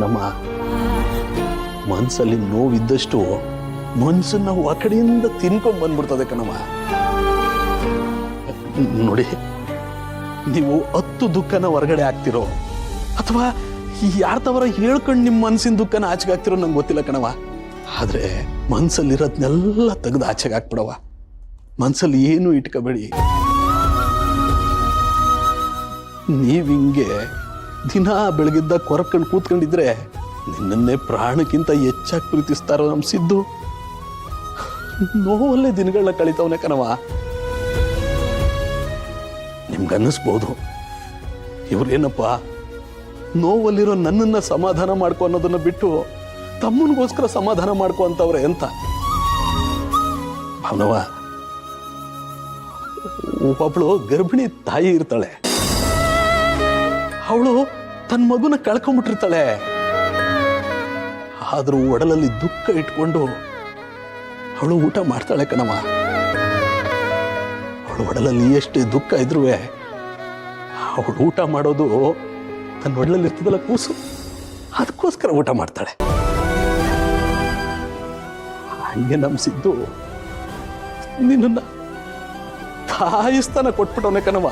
ಕಣಮ್ಮ. ಮನ್ಸಲ್ಲಿ ನೋವಿದ್ದಷ್ಟು ಮನ್ಸನ್ನ ಒಕಡೆಯಿಂದ ತಿನ್ಕೊಂಡ್ ಬಂದ್ಬಿಡ್ತದೆ ಕಣಮ್ಮ. ನೋಡಿ, ನೀವು 10 ದುಃಖನ ಹೊರಗಡೆ ಹಾಕ್ತಿರೋ ಅಥವಾ ಯಾರ್ದವರ ಹೇಳ್ಕೊಂಡು ನಿಮ್ಮ ಮನ್ಸಿನ ದುಃಖನ ಆಚೆಗೆ ಹಾಕ್ತಿರೋ ನಂಗೆ ಗೊತ್ತಿಲ್ಲ ಕಣವ. ಆದ್ರೆ ಮನ್ಸಲ್ಲಿರೋದ್ನೆಲ್ಲ ತೆಗೆದು ಆಚೆಗೆ ಹಾಕ್ಬಿಡವ. ಮನ್ಸಲ್ಲಿ ಏನು ಇಟ್ಕೋಬೇಡಿ. ನೀವ್ ಹಿಂಗೆ ದಿನ ಬೆಳಗಿದ್ದ ಕೊರಕೊಂಡು ಕೂತ್ಕೊಂಡಿದ್ರೆ ನಿನ್ನನ್ನೇ ಪ್ರಾಣಕ್ಕಿಂತ ಹೆಚ್ಚಾಗಿ ಪ್ರೀತಿಸ್ತಾರೋ ನಮ್ ಸಿದ್ದು ನೋವಲ್ಲೇ ದಿನಗಳನ್ನ ಕಳಿತವನೇ ಕಣವ. ನಿಮ್ಗನ್ನಿಸ್ಬೋದು, ಇವ್ರೇನಪ್ಪ ನೋವಲ್ಲಿರೋ ನನ್ನನ್ನ ಸಮಾಧಾನ ಮಾಡ್ಕೊ ಅನ್ನೋದನ್ನ ಬಿಟ್ಟು ತಮ್ಮನಿಗೋಸ್ಕರ ಸಮಾಧಾನ ಮಾಡ್ಕೊ ಅಂತವ್ರೆ ಅಂತ. ಭಾವನವ, ಒಬ್ಳು ಗರ್ಭಿಣಿ ತಾಯಿ ಇರ್ತಾಳೆ, ಅವಳು ತನ್ನ ಮಗುನ ಕಳ್ಕೊಂಡ್ಬಿಟ್ಟಿರ್ತಾಳೆ. ಆದ್ರೂ ಒಡಲಲ್ಲಿ ದುಃಖ ಇಟ್ಕೊಂಡು ಅವಳು ಊಟ ಮಾಡ್ತಾಳೆ ಕಣವ. ಅವಳು ಒಡಲಲ್ಲಿ ಎಷ್ಟೇ ದುಃಖ ಇದ್ರೂ ಅವಳು ಊಟ ಮಾಡೋದು ತನ್ನ ಒಡಲಲ್ಲಿ ಇರ್ತದಲ್ಲ ಕೂಸು, ಅದಕ್ಕೋಸ್ಕರ ಊಟ ಮಾಡ್ತಾಳೆ. ಹಂಗೆ ನಮ್ ಸಿದ್ದು ನಿನ್ನ ತಾಯಿ ಸ್ಥಾನ ಕೊಟ್ಬಿಟ್ಟವನೇ ಕಣವ.